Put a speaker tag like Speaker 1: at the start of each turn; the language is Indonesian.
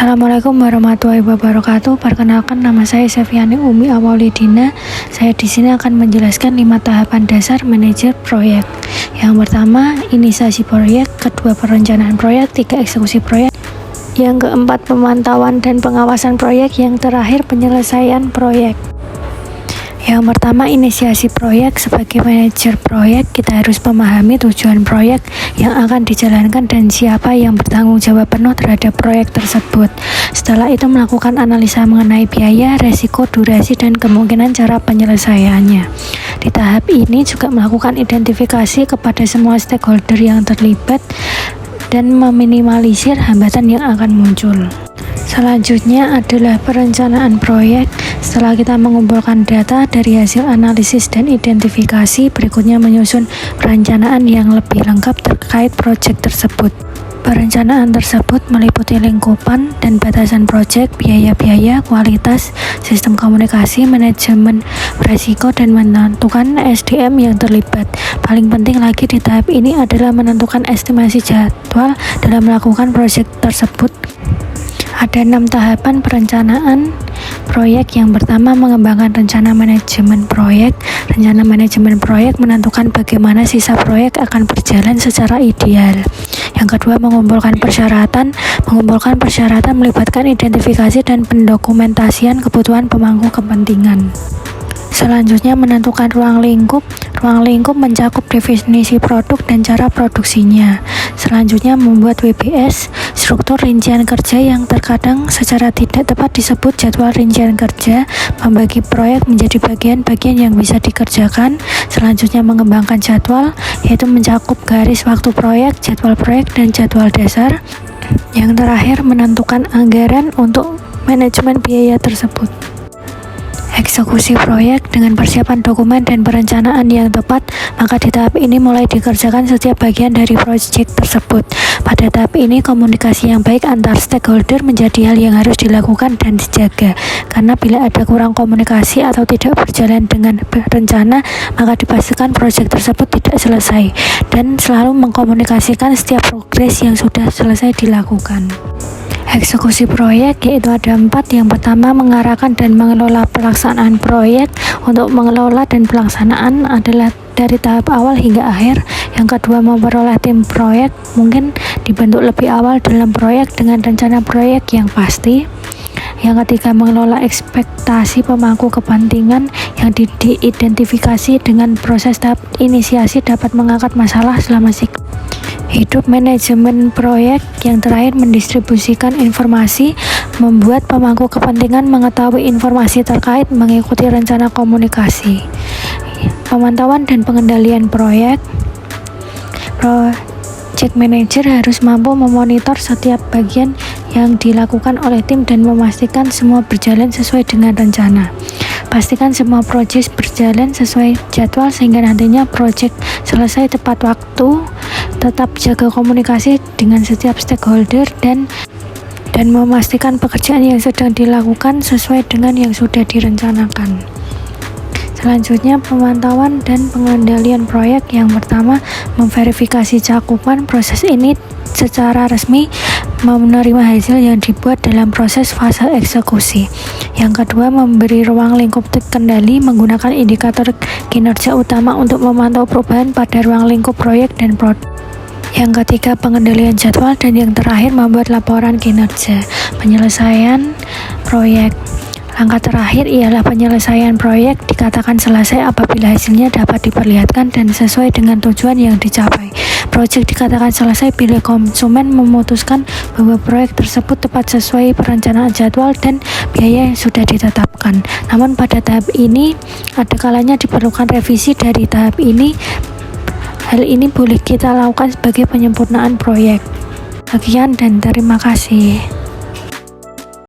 Speaker 1: Assalamualaikum warahmatullahi wabarakatuh. Perkenalkan, nama saya Sefiani Umi Awalidina. Saya di sini akan menjelaskan 5 tahapan dasar manajer proyek. Yang pertama, inisiasi proyek, kedua perencanaan proyek, 3 eksekusi proyek, yang keempat pemantauan dan pengawasan proyek, yang terakhir penyelesaian proyek. Yang pertama, inisiasi proyek. Sebagai manajer proyek, kita harus memahami tujuan proyek yang akan dijalankan dan siapa yang bertanggung jawab penuh terhadap proyek tersebut. Setelah itu, melakukan analisa mengenai biaya, resiko, durasi, dan kemungkinan cara penyelesaiannya. Di tahap ini juga melakukan identifikasi kepada semua stakeholder yang terlibat dan meminimalisir hambatan yang akan muncul. Selanjutnya adalah perencanaan proyek. Setelah kita mengumpulkan data dari hasil analisis dan identifikasi, berikutnya menyusun perencanaan yang lebih lengkap terkait proyek tersebut. Perencanaan tersebut meliputi lingkupan dan batasan proyek, biaya-biaya, kualitas, sistem komunikasi, manajemen risiko, dan menentukan SDM yang terlibat. Paling penting lagi di tahap ini adalah menentukan estimasi jadwal dalam melakukan proyek tersebut. Ada 6 tahapan perencanaan proyek. Yang pertama, mengembangkan rencana manajemen proyek. Rencana manajemen proyek menentukan bagaimana sisa proyek akan berjalan secara ideal. Yang kedua, mengumpulkan persyaratan. Mengumpulkan persyaratan melibatkan identifikasi dan pendokumentasian kebutuhan pemangku kepentingan. Selanjutnya, menentukan ruang lingkup. Ruang lingkup mencakup definisi produk dan cara produksinya. Selanjutnya, membuat WBS, struktur rincian kerja yang terkadang secara tidak tepat disebut jadwal rincian kerja, membagi proyek menjadi bagian-bagian yang bisa dikerjakan. Selanjutnya, mengembangkan jadwal, yaitu mencakup garis waktu proyek, jadwal proyek, dan jadwal dasar. Yang terakhir, menentukan anggaran untuk manajemen biaya tersebut. Eksekusi proyek. Dengan persiapan dokumen dan perencanaan yang tepat, maka di tahap ini mulai dikerjakan setiap bagian dari proyek tersebut. Pada tahap ini, komunikasi yang baik antar stakeholder menjadi hal yang harus dilakukan dan dijaga, karena bila ada kurang komunikasi atau tidak berjalan dengan rencana, maka dipastikan proyek tersebut tidak selesai, dan selalu mengkomunikasikan setiap progres yang sudah selesai dilakukan. Eksekusi proyek yaitu ada 4. Yang pertama, mengarahkan dan mengelola pelaksanaan proyek. Untuk mengelola dan pelaksanaan adalah dari tahap awal hingga akhir. Yang kedua, memperoleh tim proyek. Mungkin dibentuk lebih awal dalam proyek dengan rencana proyek yang pasti. Yang ketiga, mengelola ekspektasi pemangku kepentingan yang diidentifikasi dengan proses tahap inisiasi dapat mengangkat masalah selama siklus hidup manajemen proyek. Yang terakhir, mendistribusikan informasi, membuat pemangku kepentingan mengetahui informasi terkait, mengikuti rencana komunikasi. Pemantauan dan pengendalian proyek. Project manager harus mampu memonitor setiap bagian yang dilakukan oleh tim dan memastikan semua berjalan sesuai dengan rencana. Pastikan semua proyek berjalan sesuai jadwal sehingga nantinya proyek selesai tepat waktu. Tetap jaga komunikasi dengan setiap stakeholder dan memastikan pekerjaan yang sedang dilakukan sesuai dengan yang sudah direncanakan. Selanjutnya, pemantauan dan pengendalian proyek. Yang pertama, memverifikasi cakupan. Proses ini secara resmi menerima hasil yang dibuat dalam proses fase eksekusi. Yang kedua, memberi ruang lingkup kendali menggunakan indikator kinerja utama untuk memantau perubahan pada ruang lingkup proyek dan produk. Yang ketiga, pengendalian jadwal. Dan yang terakhir, membuat laporan kinerja. Penyelesaian proyek. Langkah terakhir ialah penyelesaian proyek. Dikatakan selesai apabila hasilnya dapat diperlihatkan dan sesuai dengan tujuan yang dicapai. Proyek dikatakan selesai bila konsumen memutuskan bahwa proyek tersebut tepat sesuai perencanaan jadwal dan biaya yang sudah ditetapkan. Namun pada tahap ini, ada kalanya diperlukan revisi dari tahap ini. Hal ini boleh kita lakukan sebagai penyempurnaan proyek. Sekian dan terima kasih.